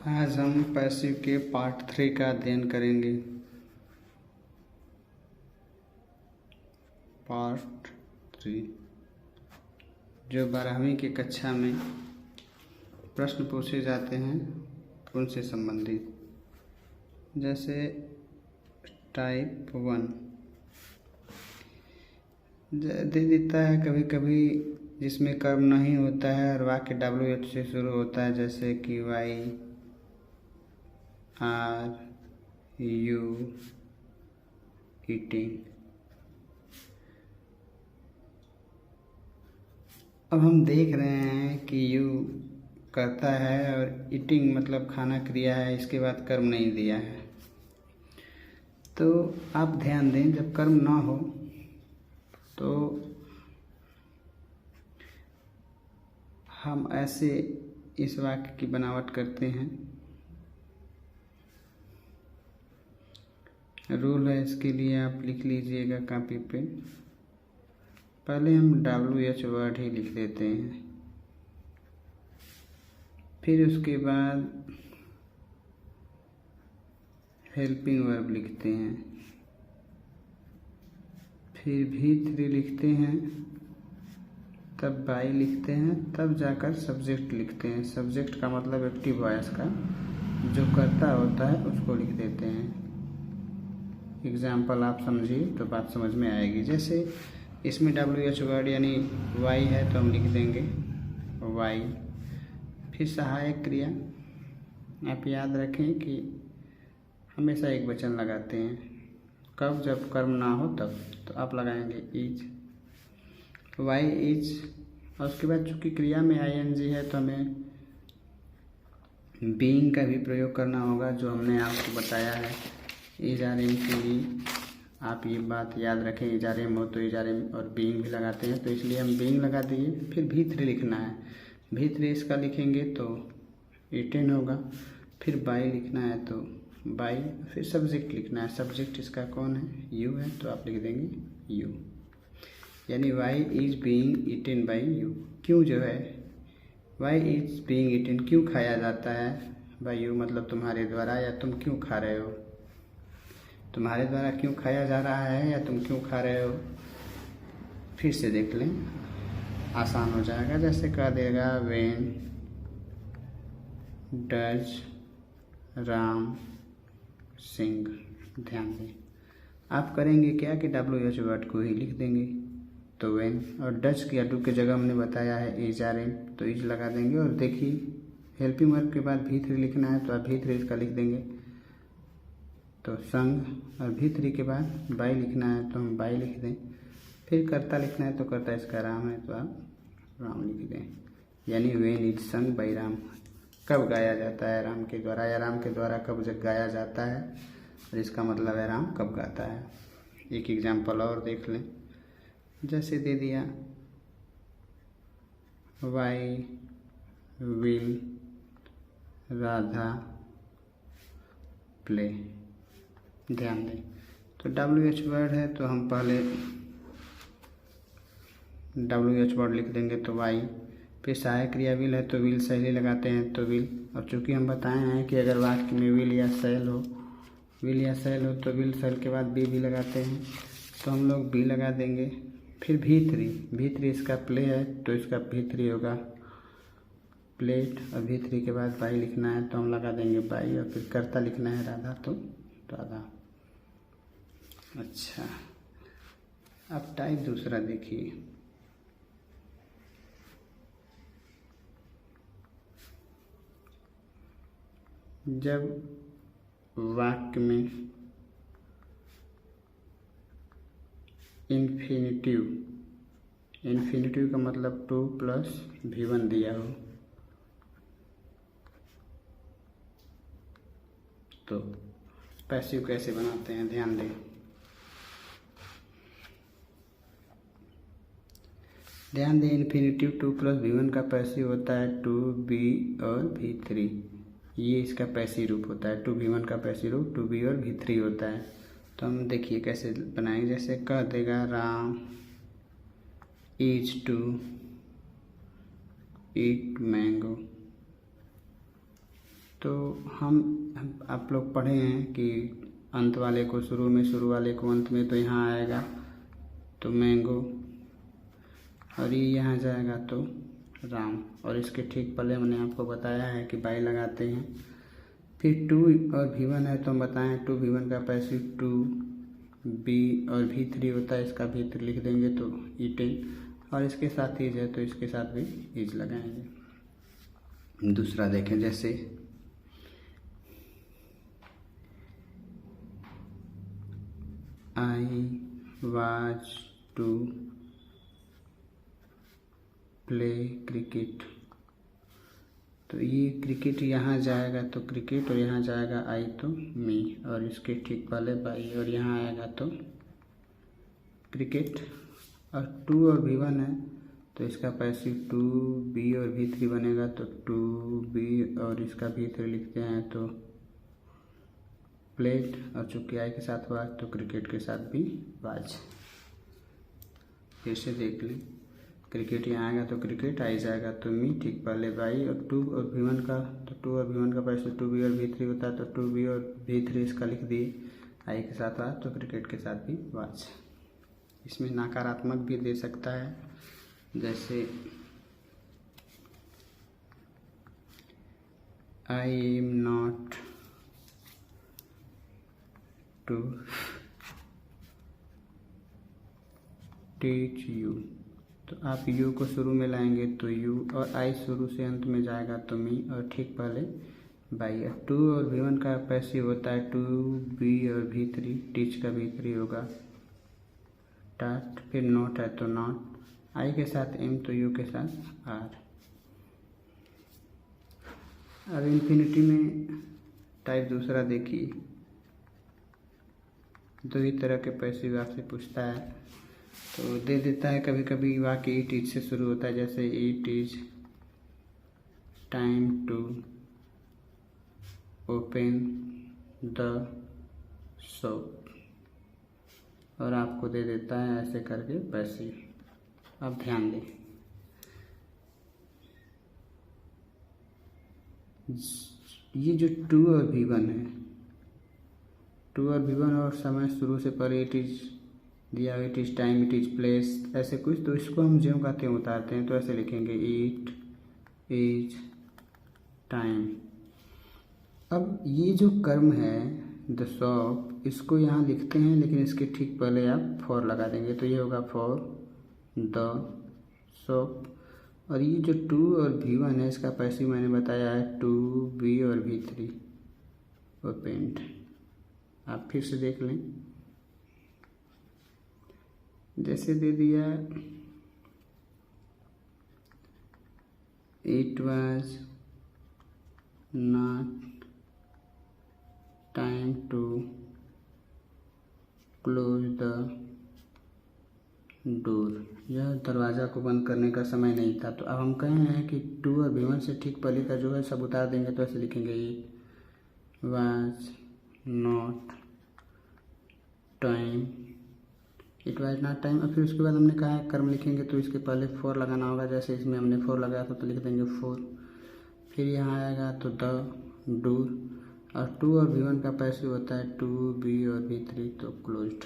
आज हम पैसिव के पार्ट 3 का अध्ययन करेंगे। पार्ट 3 जो 12वीं की कक्षा में प्रश्न पूछे जाते हैं उनसे संबंधित, जैसे टाइप 1 दे देता है कभी कभी जिसमें कर्म नहीं होता है और वाक्य WH से शुरू होता है, जैसे कि वाई आर यू ईटिंग। अब हम देख रहे हैं कि यू करता है और ईटिंग मतलब खाना क्रिया है, इसके बाद कर्म नहीं दिया है। तो आप ध्यान दें, जब कर्म ना हो तो हम ऐसे इस वाक्य की बनावट करते हैं। रूल है, इसके लिए आप लिख लीजिएगा कॉपी पे। पहले हम WH वर्ड ही लिख देते हैं, फिर उसके बाद हेल्पिंग वर्ब लिखते हैं, फिर V3 लिखते हैं, तब बाई लिखते हैं, तब जाकर सब्जेक्ट लिखते हैं। सब्जेक्ट का मतलब एक्टिव वॉइस का जो करता होता है उसको लिख देते हैं। एग्जाम्पल आप समझिए तो बात समझ में आएगी। जैसे इसमें WH वर्ड यानी वाई है तो हम लिख देंगे वाई। फिर सहायक क्रिया, आप याद रखें कि हमेशा एक वचन लगाते हैं। कब? जब कर्म ना हो तब, तो आप लगाएंगे इज, वाई इज। और उसके बाद चूँकि क्रिया में ING है तो हमें बीइंग का भी प्रयोग करना होगा, जो हमने आपको बताया है। इजारेम के लिए आप ये बात याद रखें, इजारेम हो तो इजारेम और बीइंग भी लगाते हैं, तो इसलिए हम बीइंग लगा दिए। फिर V3 लिखना है, V3 इसका लिखेंगे तो ईटेन होगा। फिर बाई लिखना है तो बाई। फिर सब्जेक्ट लिखना है, सब्जेक्ट इसका कौन है? यू है, तो आप लिख देंगे यू, यानी why is being eaten by you. क्यों जो है वाई इज बीइंग ईटेन, क्यों खाया जाता है बाई यू, मतलब तुम्हारे द्वारा, या तुम क्यों खा रहे हो, तुम्हारे द्वारा क्यों खाया जा रहा है या तुम क्यों खा रहे हो। फिर से देख लें, आसान हो जाएगा। जैसे कह देगा वेन डज राम सिंह। ध्यान दें, आप करेंगे क्या कि WH वर्ड को ही लिख देंगे, तो वेन, और डज की डू की जगह हमने बताया है इज आर एन, तो इज लगा देंगे। और देखिए हेल्पिंग वर्ब के बाद V3 लिखना है तो आप V3 इसका लिख देंगे, तो संग। और V3 के बाद बाई लिखना है तो हम बाई लिख दें। फिर कर्ता लिखना है तो कर्ता इसका राम है तो आप राम लिख दें, यानी वेन इज संग बाई राम। कब गाया जाता है? राम के द्वारा, या राम के द्वारा कब जब गाया जाता है, और इसका मतलब है राम कब गाता है। एक एग्जाम्पल और देख लें, जैसे दे दिया वाई विल राधा प्ले। ध्यान दें, तो WH वर्ड है तो हम पहले WH वर्ड लिख देंगे तो वाई। फिर सहायक क्रिया विल है तो विल सहेली लगाते हैं तो विल। और चूँकि हम बताए हैं कि अगर वाक्य में विल या सेल हो तो विल सेल के बाद बी भी लगाते हैं, तो हम लोग बी लगा देंगे। फिर V3 इसका प्ले है तो इसका V3 होगा प्लेट। और V3 के बाद बाई लिखना है तो हम लगा देंगे बाई। और फिर कर्ता लिखना है राधा तो राधा। अच्छा, अब टाइप दूसरा देखिए। जब वाक्य में इन्फिनिटिव का मतलब 2 + V1 दिया हो, तो पैसिव कैसे बनाते हैं ध्यान दें। इन्फिनिटिव 2 + V1 का पैसिव होता है 2B और V3। ये इसका पैसिव रूप होता है। 2V1 का पैसिव रूप 2B और V3 होता है। तो हम देखिए कैसे बनाएंगे। जैसे कह देगा Ram is to eat mango. तो हम आप लोग पढ़े हैं कि अंत वाले को शुरू में, शुरू वाले को अंत में, तो यहाँ आएगा तो मैंगो, और ये यहाँ जाएगा तो राम। और इसके ठीक पहले हमने आपको बताया है कि बाई लगाते हैं। फिर टू और V1 है तो हम बताएं टू V1 का पैसिव टू, बी और V3 होता है, इसका V3 लिख देंगे तो E10, और इसके साथ ईज है तो इसके साथ भी ईज लगाएंगे। दूसरा देखें, जैसे I was to play cricket, तो ये क्रिकेट यहाँ जाएगा तो क्रिकेट, और यहाँ जाएगा आई तो मी, और इसके ठीक पहले बाई, और यहाँ आएगा तो क्रिकेट। और टू और V1 है तो इसका पैसिव टू, बी और V3 बनेगा तो टू बी, और इसका V3 लिखते हैं तो प्लेट, और चूँकि आई के साथ वाज तो क्रिकेट के साथ भी वाज। फिर से देख लें, क्रिकेट यहाँ आएगा तो क्रिकेट, आई जाएगा तो मी, ठीक पहले बाई, और टू और V1 का, तो टू और V1 का पैसे टू बी और V3 होता है तो टू बी और V3 इसका लिख दिए, आई के साथ वाज तो क्रिकेट के साथ भी वाज। इसमें नकारात्मक भी दे सकता है, जैसे I am not to teach you, तो आप यू को शुरू में लाएंगे तो यू, और आई शुरू से अंत में जाएगा तो मी, और ठीक पहले बाई। टू और V1 का पैसिव होता है टू बी और V3, टीच का V3 होगा टाट, फिर नॉट है तो नॉट, आई के साथ एम तो यू के साथ आर। अब इन्फिनिटी में टाइप दूसरा देखिए, दो ही तरह के पैसिव आपसे पूछता है तो दे देता है। कभी कभी वाक्य इट इज से शुरू होता है, जैसे it is time to open the shop, और आपको दे देता है ऐसे करके पैसिव। अब ध्यान दें, ये जो टू और V1 है, टू और V1 और समय शुरू से पहले इट इज दिया, it is time, it is place, ऐसे कुछ, तो इसको हम ज्यों का त्यों उतारते हैं तो ऐसे लिखेंगे इट इज टाइम। अब ये जो कर्म है द शॉप, इसको यहाँ लिखते हैं लेकिन इसके ठीक पहले आप फॉर लगा देंगे तो ये होगा फॉर द शॉप। और ये जो टू और V1 है इसका पैसिव मैंने बताया है टू बी और V3 ओपेंड। आप फिर से देख लें, जैसे दे दिया it was not time to close the door, यह दरवाज़ा को बंद करने का समय नहीं था। तो अब हम कह रहे हैं कि टू और V1 से ठीक पहले का जो है सब उतार देंगे तो ऐसे लिखेंगे it was not time, it was not time. और फिर उसके बाद हमने कहा है कर्म लिखेंगे तो इसके पहले फोर लगाना होगा, जैसे इसमें हमने फोर लगाया था तो लिख देंगे फोर। फिर यहाँ आएगा तो द डोर, और टू और V1 का पैसिव होता है टू बी और V3 तो क्लोज्ड।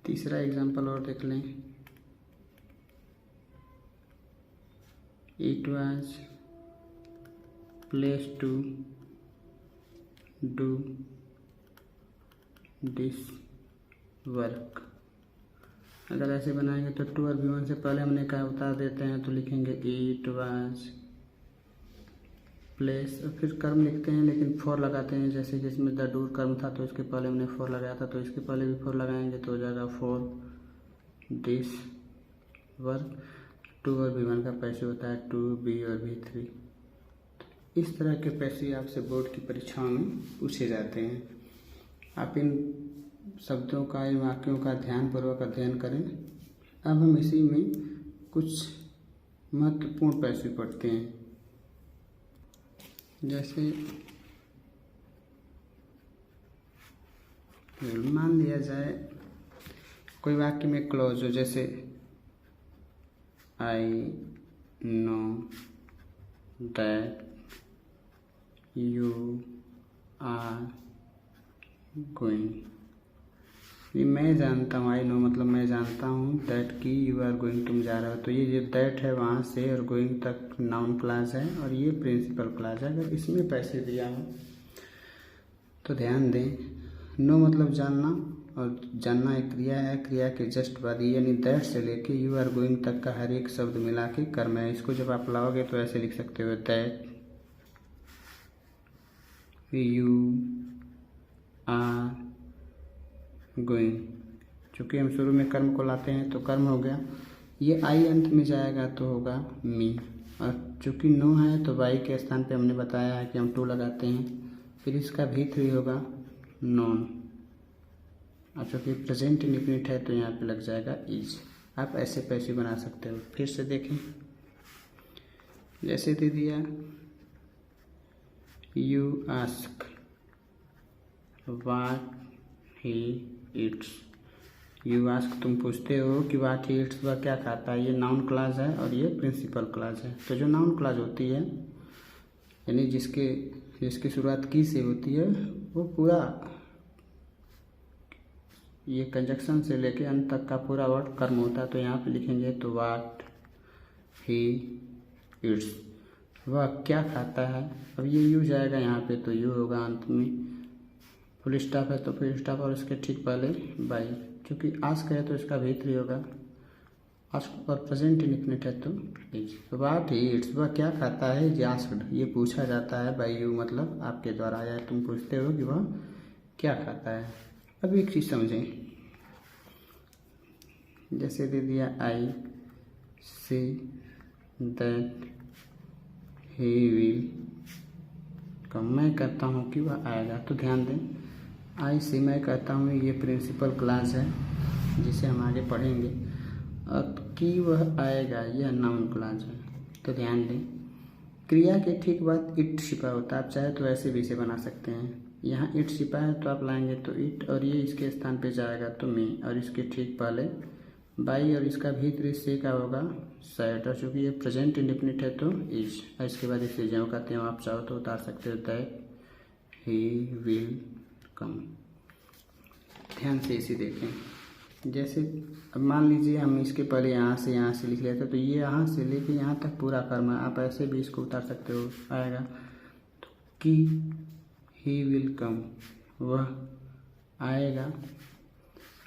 तीसरा एग्जाम्पल और देख लें, it was place to do this work. अगर ऐसे बनाएंगे तो टू और V1 से पहले हमने कहा उतार देते हैं तो लिखेंगे इट वाज प्लेस, और फिर कर्म लिखते हैं लेकिन फोर लगाते हैं, जैसे कि इसमें द डूर कर्म था तो इसके पहले हमने फोर लगाया था तो इसके पहले भी फोर लगाएंगे तो हो जाएगा फोर दिस वर्क। टू और V1 का पैसे होता है टू बी और V3। इस तरह के पैसे आपसे बोर्ड की परीक्षाओं में पूछे जाते हैं। आप इन शब्दों का, इन वाक्यों का ध्यानपूर्वक अध्ययन करें। अब हम इसी में कुछ महत्वपूर्ण पैसे पढ़ते हैं, जैसे मान लिया जाए कोई वाक्य में क्लोज हो, जैसे I know that you are going. ये मैं जानता हूँ, आई नो मतलब मैं जानता हूँ, दैट कि यू आर गोइंग तुम जा रहे हो। तो ये जो दैट है वहाँ से और गोइंग तक नाउन क्लास है और ये प्रिंसिपल क्लास है। अगर इसमें पैसे दिया हो तो ध्यान दें, नो मतलब जानना, और जानना एक क्रिया है, क्रिया के जस्ट बाद यानी दैट से लेके यू आर गोइंग तक का हर एक शब्द मिला के कर्म है। इसको जब आप लाओगे तो ऐसे लिख सकते हो, दैट यू आर गोइंग। चूँकि हम शुरू में कर्म को लाते हैं तो कर्म हो गया, ये आई अंत में जाएगा तो होगा मी। और चूँकि नो है तो वाई के स्थान पे हमने बताया है कि हम टू लगाते हैं, फिर इसका भी3 होगा नॉन। और चूँकि प्रेजेंट इंडिफिनिट है तो यहाँ पे लग जाएगा इज। आप ऐसे पैसे बना सकते हो। फिर से देखें, जैसे दे दिया you ask what he eats. You ask तुम पूछते हो कि व्हाट ही ईट्स वह क्या खाता है। ये नाउन क्लास है और ये प्रिंसिपल क्लास है। तो जो नाउन क्लास होती है यानी जिसकी शुरुआत की से होती है वो पूरा ये कंजक्शन से लेके अंत तक का पूरा वर्ड कर्म होता है। तो यहाँ पे लिखेंगे तो व्हाट ही ईट्स, वह क्या खाता है। अब ये यू जाएगा यहाँ पे तो यू होगा अंत में, फुल स्टॉप है तो फुल स्टॉप और इसके ठीक पहले बाई। चूँकि आस्क है तो इसका भी3 होगा, आस्क और प्रेजेंट इंडिफिनिट है तो इज। तो व्हाट ही ईट्स वह क्या खाता है, इज आस्क्ड ये पूछा जाता है बाई यू मतलब आपके द्वारा, या तुम पूछते हो कि वह क्या खाता है। अब एक चीज़ समझें, जैसे दे दिया आई say that he will come. मैं कहता हूँ कि वह आएगा। तो ध्यान दें, आई से मैं कहता हूँ ये प्रिंसिपल क्लास है जिसे हम आगे पढ़ेंगे, और कि वह आएगा यह नाउन क्लास है। तो ध्यान दें, क्रिया के ठीक बाद इट छिपा होता है। आप चाहे तो ऐसे भी इसे बना सकते हैं, यहाँ इट छिपा है तो आप लाएंगे तो इट, और ये इसके स्थान पे जाएगा तो मी, और इसके ठीक पहले बाई, और इसका भी3 से का होगा सैट। और चूँकि ये प्रेजेंट इंडिफिनिट है तो इज, और इसके बाद इसे जो कहते हैं आप चाहो तो उतार सकते हो, दैट ही विल कम। ध्यान से इसे देखें, जैसे अब मान लीजिए हम इसके पहले यहाँ से लिख लेते तो ये यहाँ से लेके यहाँ तक पूरा कर्म है। आप ऐसे भी इसको उतार सकते हो, आएगा तो कि ही विल कम वह आएगा।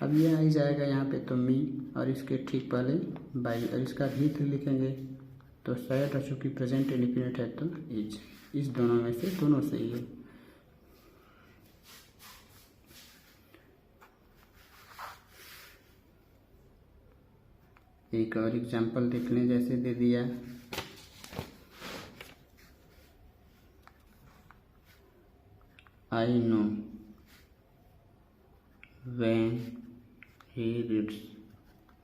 अब ये आई जाएगा यहाँ पे तो मी, और इसके ठीक पहले बाई, और इसका भी3 लिखेंगे तो सैट। और चूँकि प्रेजेंट इंडिफिनिट है तो इज। इस दोनों में से दोनों सही है। एक और एग्जाम्पल देख लें, जैसे दे दिया I know when he reads.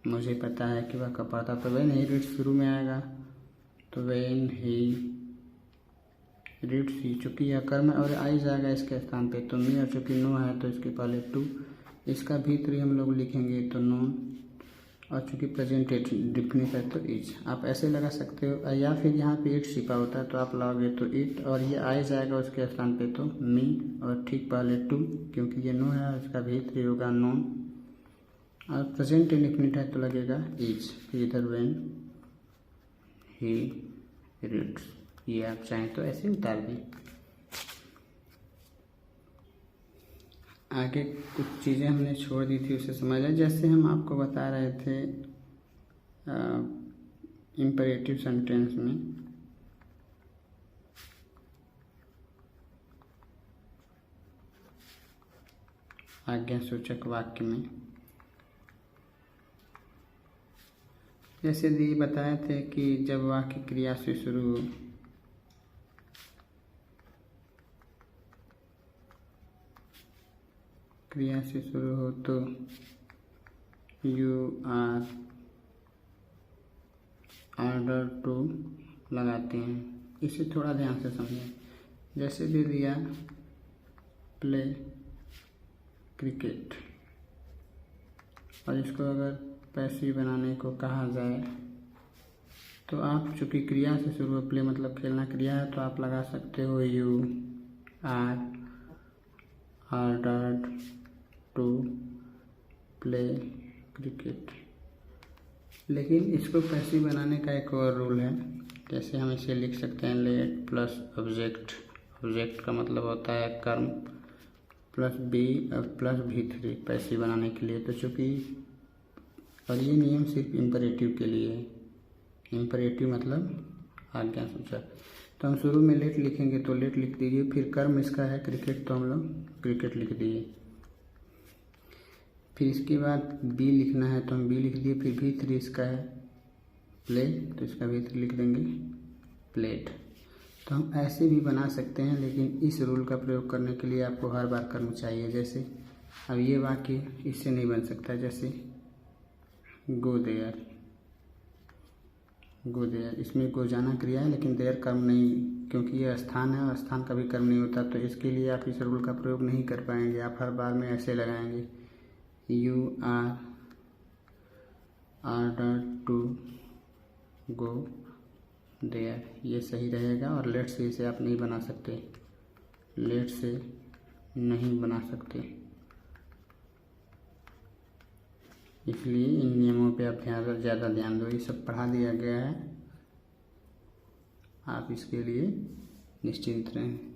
मुझे पता है कि वह कब पढ़ता। तो व्हेन ही रीड्स शुरू में आएगा तो व्हेन ही रीड्स ही, चूँकि यह कर्म है और आई जाएगा इसके स्थान पे तो मी, और चूँकि नो है तो इसके पहले टू, इसका भी3 हम लोग लिखेंगे तो नोन, और चूँकि प्रेजेंट इंडिफिनिट है तो इज। आप ऐसे लगा सकते हो, या फिर यहाँ पे इट छिपा होता है तो आप लाओगे तो इट, और ये आ जाएगा उसके स्थान पे तो मी, और ठीक पहले टू क्योंकि ये नो है, उसका भी3 होगा नॉन, और प्रेजेंट इंडिफिनिट है तो लगेगा इज। फिर इधर व्हेन ही रीड्स, ये आप चाहें तो ऐसे उतार दें। आगे कुछ चीज़ें हमने छोड़ दी थी, उसे समझ लें। जैसे हम आपको बता रहे थे इम्परेटिव सेंटेंस में आज्ञा सूचक वाक्य में, जैसे ये बताए थे कि जब वाक्य क्रिया से शुरू हो तो यू आर ऑर्डर टू लगाते हैं। इसे थोड़ा ध्यान से समझें। जैसे दे दिया प्ले क्रिकेट, और इसको अगर पैसिव बनाने को कहा जाए तो आप चूँकि क्रिया से शुरू प्ले मतलब खेलना क्रिया है, तो आप लगा सकते हो you are ordered to play cricket. लेकिन इसको पैसिव बनाने का एक और रूल है। जैसे हम इसे लिख सकते हैं लेट प्लस ऑब्जेक्ट, ऑब्जेक्ट का मतलब होता है कर्म, plus B plus V3 passive बनाने के लिए। तो चूँकि और ये नियम सिर्फ इम्परेटिव के लिए है। इम्परेटिव मतलब आज्ञा सूचक। तो हम शुरू में लेट लिखेंगे तो लेट लिख दीजिए, फिर कर्म इसका है क्रिकेट तो हम लोग क्रिकेट लिख दिए। फिर इसके बाद बी लिखना है तो हम बी लिख दिए, फिर V3 इसका है प्ले तो इसका V3 लिख देंगे प्लेट। तो हम ऐसे भी बना सकते हैं, लेकिन इस रूल का प्रयोग करने के लिए आपको हर बार कर्म चाहिए। जैसे अब ये वाक्य इससे नहीं बन सकता, जैसे गो देयर, गो देयर इसमें गो जाना क्रिया है, लेकिन देयर कर्म नहीं, क्योंकि ये स्थान है और स्थान का भी कर्म नहीं होता। तो इसके लिए आप इस रूल का प्रयोग नहीं कर पाएंगे। आप हर बार में ऐसे लगाएंगे you are ordered to go there, ये सही रहेगा। और लेट से इसे आप नहीं बना सकते, लेट से नहीं बना सकते, इसलिए इन नियमों पे आप ज़्यादा ध्यान दो। ये सब पढ़ा दिया गया है, आप इसके लिए निश्चिंत रहें।